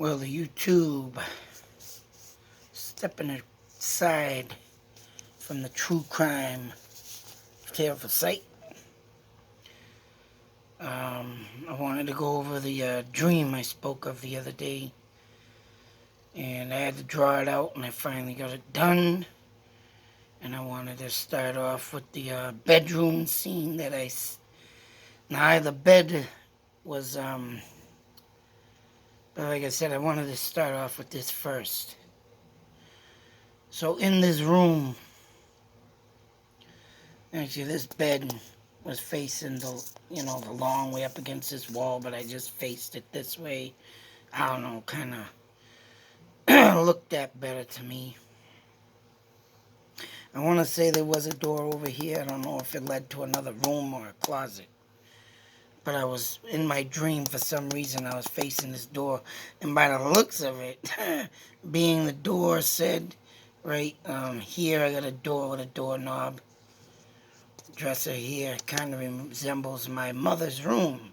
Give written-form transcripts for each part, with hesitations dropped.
Well, the YouTube stepping aside from the true crime tale for sight. I wanted to go over the dream I spoke of the other day, and I had to draw it out, and I finally got it done. And I wanted to start off with the bedroom scene that now the bed was, but like I said, I wanted to start off with this first. So in this room, actually this bed was facing the long way up against this wall, but I just faced it this way. I don't know, kind of looked that better to me. I want to say there was a door over here. I don't know if it led to another room or a closet. But I was, in my dream, for some reason, I was facing this door. And by the looks of it, being the door said, right here, I got a door with a doorknob. Dresser here kind of resembles my mother's room.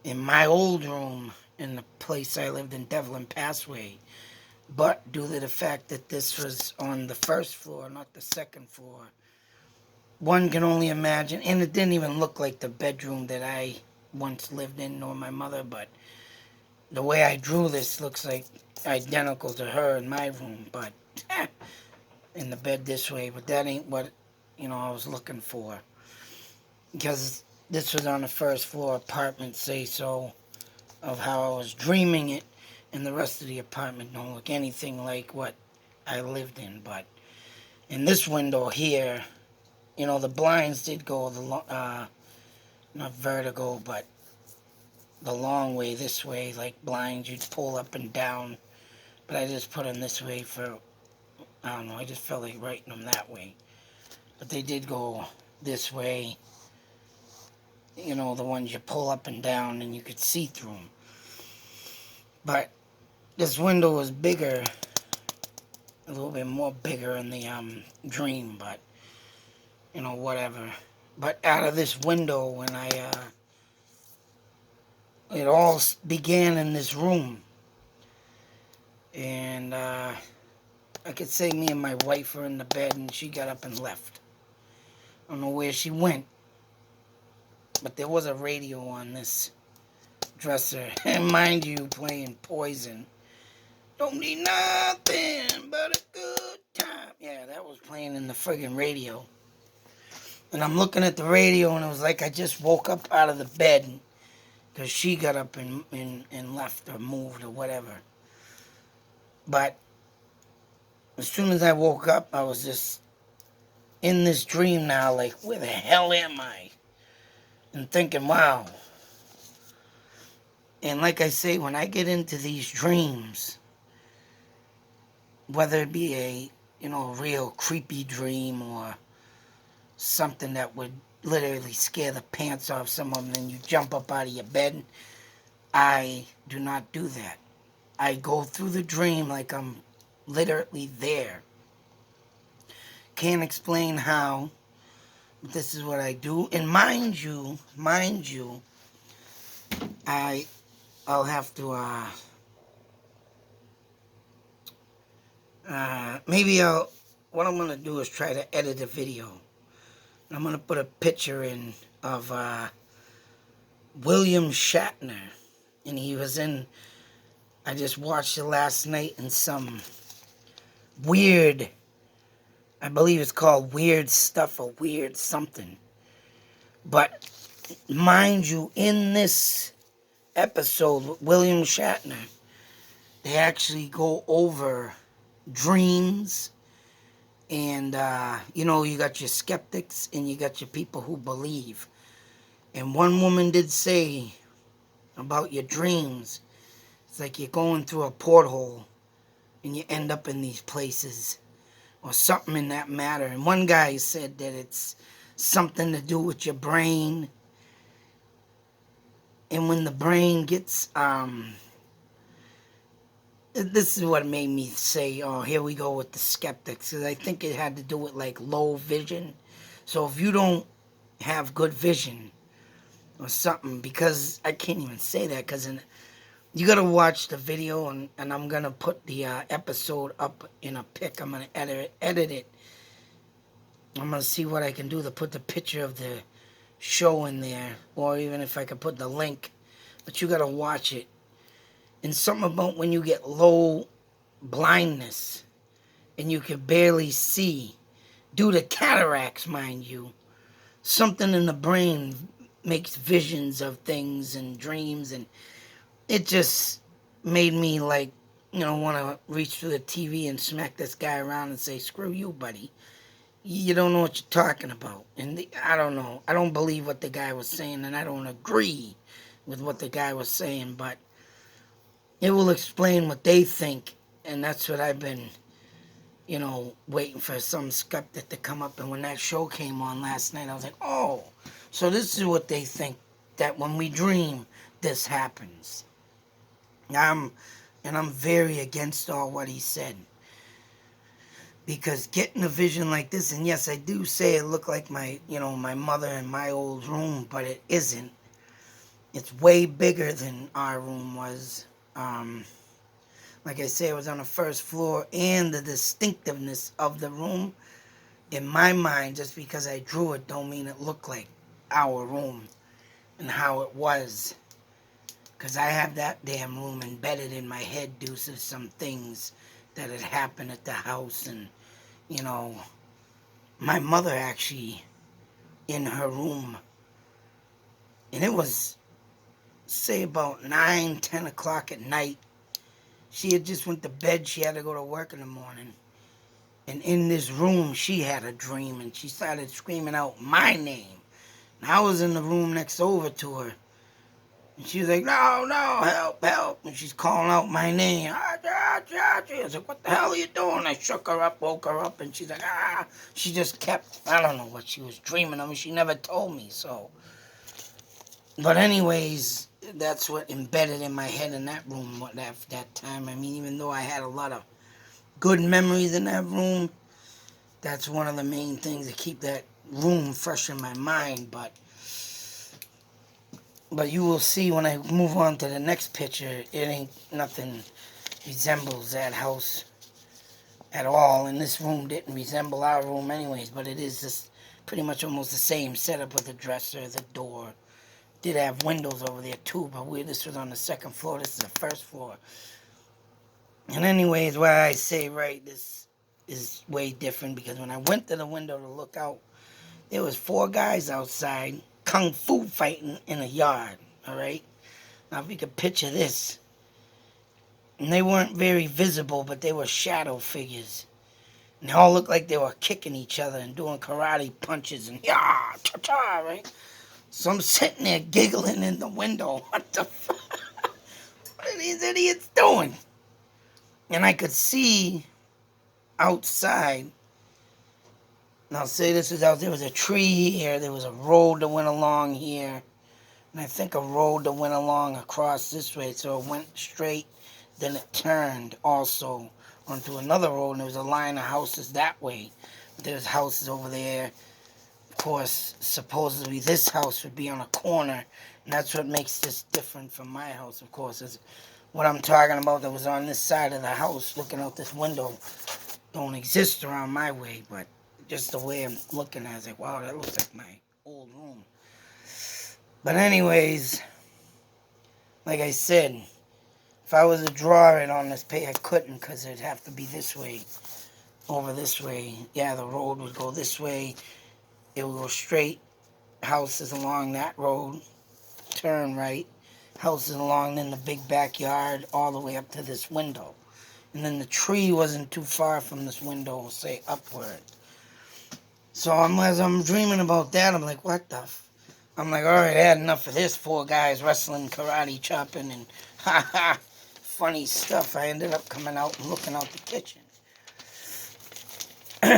In my old room, in the place I lived in, Devlin Passway. But due to the fact that this was on the first floor, not the second floor, one can only imagine, and it didn't even look like the bedroom that I once lived in, nor my mother, but the way I drew this looks like identical to her in my room, but in the bed this way, but that ain't what, I was looking for. Because this was on the first floor apartment, say so, of how I was dreaming it, and the rest of the apartment don't look anything like what I lived in, but in this window here, the blinds did go not vertical, but the long way this way, like blinds you'd pull up and down, but I just put them this way for, I don't know, I just felt like writing them that way, but they did go this way, the ones you pull up and down and you could see through them, but this window was bigger, a little bit more bigger in the dream, but whatever. But out of this window, when it all began in this room, and I could say me and my wife were in the bed, and she got up and left. I don't know where she went, but there was a radio on this dresser, and mind you, playing Poison. Don't need nothing but a good time. Yeah, that was playing in the friggin' radio. And I'm looking at the radio, and it was like I just woke up out of the bed because she got up and left or moved or whatever. But as soon as I woke up, I was just in this dream now, like, where the hell am I? And thinking, wow. And like I say, when I get into these dreams, whether it be a real creepy dream or something that would literally scare the pants off someone and then you jump up out of your bed, I do not do that. I go through the dream like I'm literally there. Can't explain how, but this is what I do. And mind you, I'll have to what I'm going to do is try to edit a video. I'm going to put a picture in of William Shatner. And he was I just watched it last night in some weird, I believe it's called Weird Stuff or Weird Something. But mind you, in this episode with William Shatner, they actually go over dreams. And, you got your skeptics and you got your people who believe. And one woman did say about your dreams, it's like you're going through a porthole and you end up in these places or something in that matter. And one guy said that it's something to do with your brain. And when the brain gets, this is what made me say, oh, here we go with the skeptics. Because I think it had to do with, like, low vision. So if you don't have good vision or something, because I can't even say that, because You gotta watch the video, and I'm gonna put the episode up in a pic. I'm gonna edit it. I'm gonna see what I can do to put the picture of the show in there, or even if I could put the link. But you gotta watch it. And something about when you get low blindness and you can barely see, due to cataracts, mind you, something in the brain makes visions of things and dreams, and it just made me like, want to reach through the TV and smack this guy around and say, "Screw you, buddy. You don't know what you're talking about." And I don't know. I don't believe what the guy was saying, and I don't agree with what the guy was saying, but it will explain what they think, and that's what I've been, waiting for some skeptic to come up. And when that show came on last night, I was like, oh, so this is what they think, that when we dream, this happens. I'm very against all what he said. Because getting a vision like this, and yes, I do say it looked like my mother in my old room, but it isn't. It's way bigger than our room was. Like I say, it was on the first floor, and the distinctiveness of the room, in my mind, just because I drew it, don't mean it looked like our room and how it was. Because I have that damn room embedded in my head due to some things that had happened at the house. And, my mother actually in her room. And it was, say, about 9, 10 o'clock at night. She had just went to bed. She had to go to work in the morning. And in this room, she had a dream. And she started screaming out my name. And I was in the room next over to her. And she was like, no, help, help. And she's calling out my name. I was like, what the hell are you doing? I shook her up, woke her up, and she's like, ah. She just kept, I don't know what she was dreaming of, and she never told me, so. But anyways, that's what embedded in my head in that room at that time. I mean, even though I had a lot of good memories in that room, that's one of the main things to keep that room fresh in my mind. But you will see when I move on to the next picture, it ain't nothing resembles that house at all. And this room didn't resemble our room anyways, but it is just pretty much almost the same setup with the dresser, the door. Did have windows over there too, but this was on the second floor, this is the first floor. And anyways, why I say, right, this is way different, because when I went to the window to look out, there was 4 guys outside kung fu fighting in a yard, all right? Now, if you could picture this, and they weren't very visible, but they were shadow figures. And they all looked like they were kicking each other and doing karate punches and yah, cha-cha, right? So I'm sitting there giggling in the window. What the fuck? What are these idiots doing? And I could see outside. Now, say this was out, there was a tree here, there was a road that went along here, and I think a road that went along across this way, so it went straight, then it turned also onto another road, and there was a line of houses that way. There's houses over there. Of course, supposedly this house would be on a corner, and that's what makes this different from my house, of course, is what I'm talking about that was on this side of the house, looking out this window, don't exist around my way, but just the way I'm looking at it, I was like, wow, that looks like my old room. But anyways, like I said, if I was to draw it on this page, I couldn't, because it'd have to be this way, over this way. Yeah, the road would go this way. It would go straight, houses along that road, turn right, houses along, then the big backyard, all the way up to this window. And then the tree wasn't too far from this window, say upward. So as I'm dreaming about that, I'm like, what the I'm like, all right, I had enough of this. 4 guys wrestling, karate, chopping, and funny stuff. I ended up coming out and looking out the kitchen.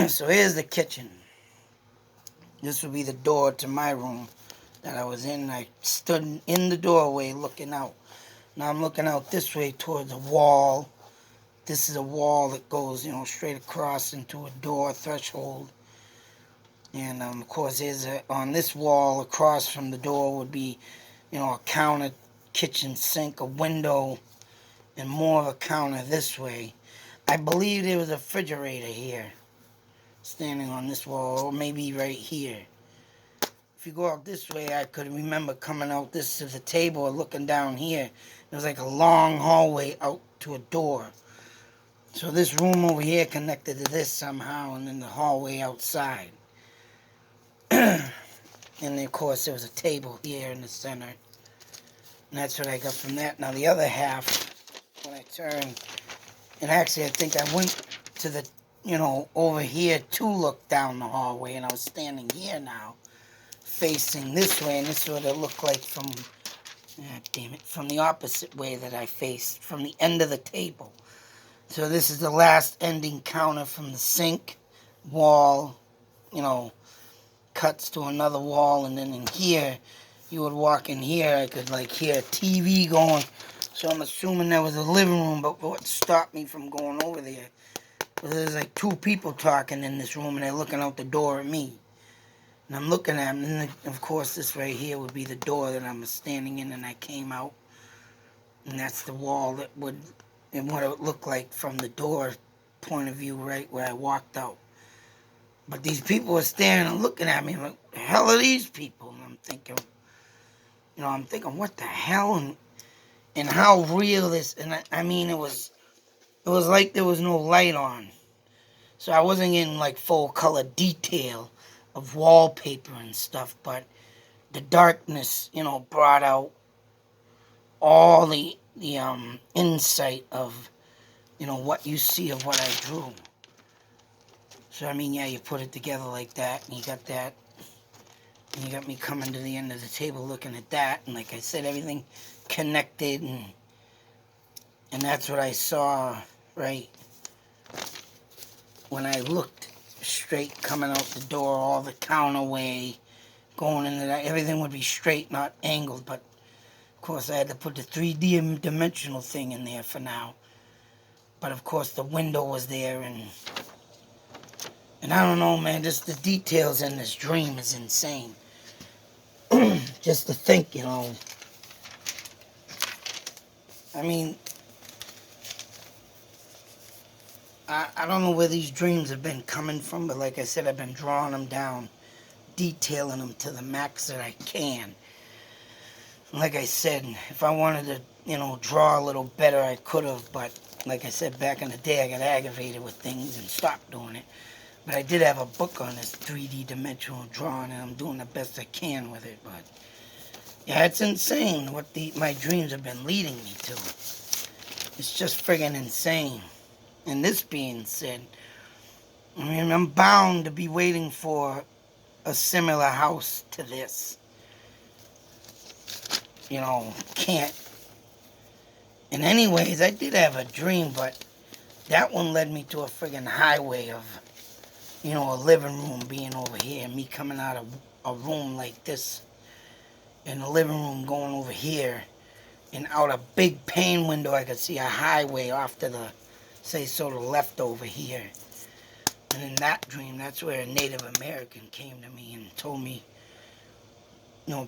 So here's the kitchen. This would be the door to my room that I was in. I stood in the doorway looking out. Now I'm looking out this way towards a wall. This is a wall that goes, straight across into a door threshold. And, of course, on this wall across from the door would be, a kitchen sink, a window, and more of a counter this way. I believe there was a refrigerator here, standing on this wall, or maybe right here. If you go out this way, I could remember coming out this to the table or looking down here. There was like a long hallway out to a door. So this room over here connected to this somehow, and then the hallway outside. And then, of course, there was a table here in the center. And that's what I got from that. Now, the other half, when I turned, and actually I think I went to the, over here to look down the hallway, and I was standing here now, facing this way, and this is what it looked like from, damn it, from the opposite way that I faced, from the end of the table. So this is the last ending counter from the sink, wall, cuts to another wall, and then in here, you would walk in here, I could hear a TV going. So I'm assuming that was a living room, but what stopped me from going over there was there's like two people talking in this room, and they're looking out the door at me. And I'm looking at them, and of course this right here would be the door that I'm standing in, and I came out. And that's the wall that would, and what it would look like from the door point of view right where I walked out. But these people were staring and looking at me like, the hell are these people? And I'm thinking, what the hell? And how real this, and I mean, it was like there was no light on. So I wasn't getting full color detail of wallpaper and stuff, but the darkness, brought out all the insight of, what you see of what I drew. So, I mean, yeah, you put it together like that, and you got that, and you got me coming to the end of the table looking at that, and like I said, everything connected, and that's what I saw, right, when I looked straight coming out the door, all the counterway, going into that, everything would be straight, not angled, but of course I had to put the 3D dimensional thing in there for now. But of course the window was there, and I don't know, man, just the details in this dream is insane. Just to think, I mean, I don't know where these dreams have been coming from, but like I said, I've been drawing them down, detailing them to the max that I can. Like I said, if I wanted to, draw a little better, I could have, but like I said, back in the day, I got aggravated with things and stopped doing it. But I did have a book on this 3D dimensional drawing, and I'm doing the best I can with it. But yeah, it's insane what my dreams have been leading me to. It's just friggin' insane. And this being said, I mean, I'm bound to be waiting for a similar house to this. Can't. And anyways, I did have a dream, but that one led me to a friggin' highway of, a living room being over here, and me coming out of a room like this, and the living room going over here, and out a big pane window, I could see a highway off to the, the left over here. And in that dream, that's where a Native American came to me and told me,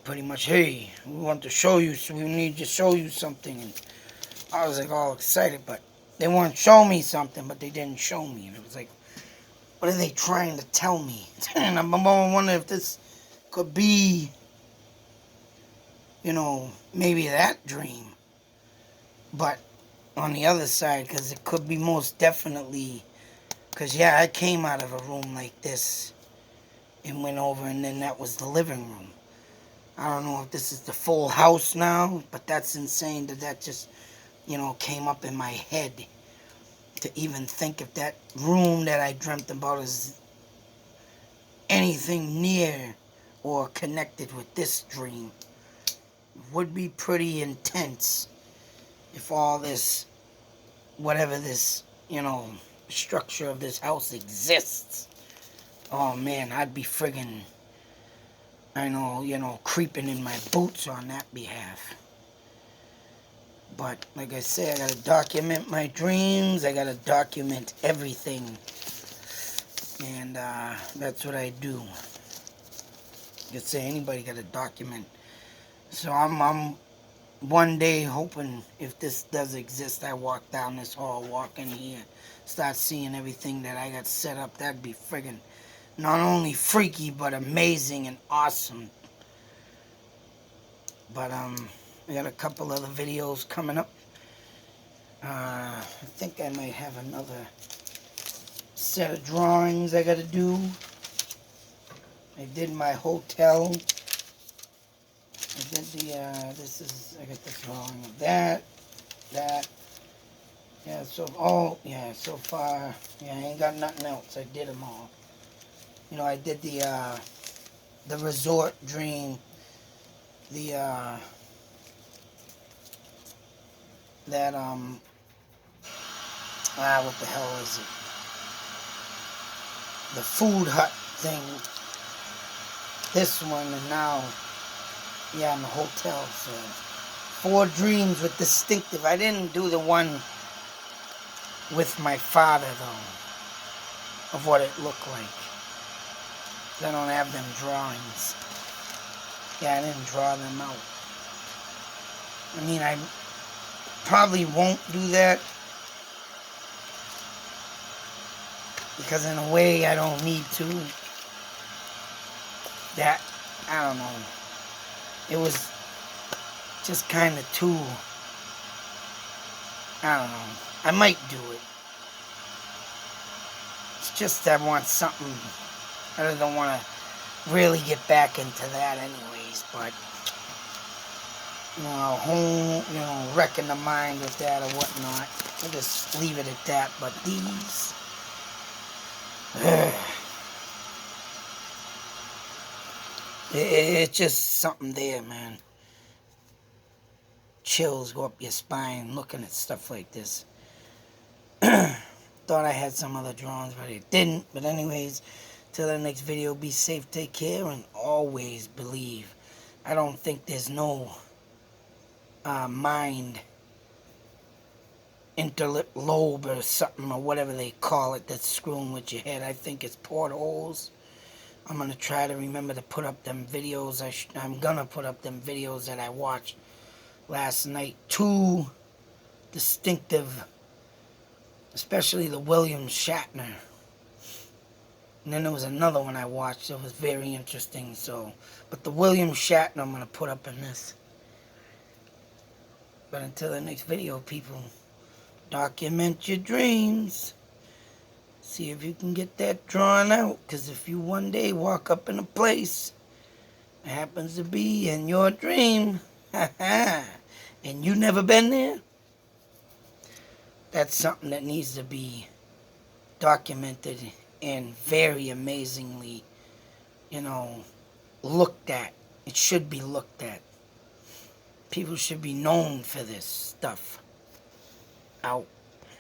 pretty much, hey, we want to show you, so we need to show you something. And I was all excited, but they wanted to show me something, but they didn't show me. And it was what are they trying to tell me? And I'm wondering if this could be, maybe that dream. But on the other side, because it could be most definitely, because yeah, I came out of a room like this and went over, and then that was the living room. I don't know if this is the full house now, but that's insane that just, came up in my head to even think if that room that I dreamt about is anything near or connected with this dream. Would be pretty intense if all this, whatever this, structure of this house exists. Oh man, I'd be friggin', creeping in my boots on that behalf. But like I said, I gotta document my dreams. I gotta document everything. And that's what I do. You could say anybody gotta document. So I'm one day, hoping if this does exist, I walk down this hall, walk in here, start seeing everything that I got set up. That'd be friggin' not only freaky, but amazing and awesome. But, I got a couple other videos coming up. I think I might have another set of drawings I gotta do. I did my hotel. I did the, I got the drawing of that. Yeah, so far, yeah, I ain't got nothing else. I did them all. You know, I did the resort dream, what the hell is it? The food hut thing. This one, and now, yeah, in the hotel, so. 4 dreams with distinctive. I didn't do the one with my father, though, of what it looked like. I don't have them drawings. Yeah, I didn't draw them out. I mean, I probably won't do that, because in a way I don't need to. That, I don't know. It was just kind of too, I don't know. I might do it. It's just I want something. I don't want to really get back into that anyways, but, you know, wrecking the mind with that or whatnot. I'll just leave it at that. But these, it's just something there, man. Chills go up your spine looking at stuff like this. Thought I had some other drawings, but it didn't. But anyways, till the next video, be safe, take care, and always believe. I don't think there's no mind interlip lobe or something, or whatever they call it, that's screwing with your head. I think it's portholes. I'm going to try to remember to put up them videos. I'm going to put up them videos that I watched last night. 2 distinctive, especially the William Shatner. And then there was another one I watched that was very interesting. So, but the William Shatner I'm going to put up in this. But until the next video, people, document your dreams. See if you can get that drawn out. Because if you one day walk up in a place, it happens to be in your dream, and you never been there, that's something that needs to be documented and very amazingly, looked at. It should be looked at. People should be known for this stuff. Out.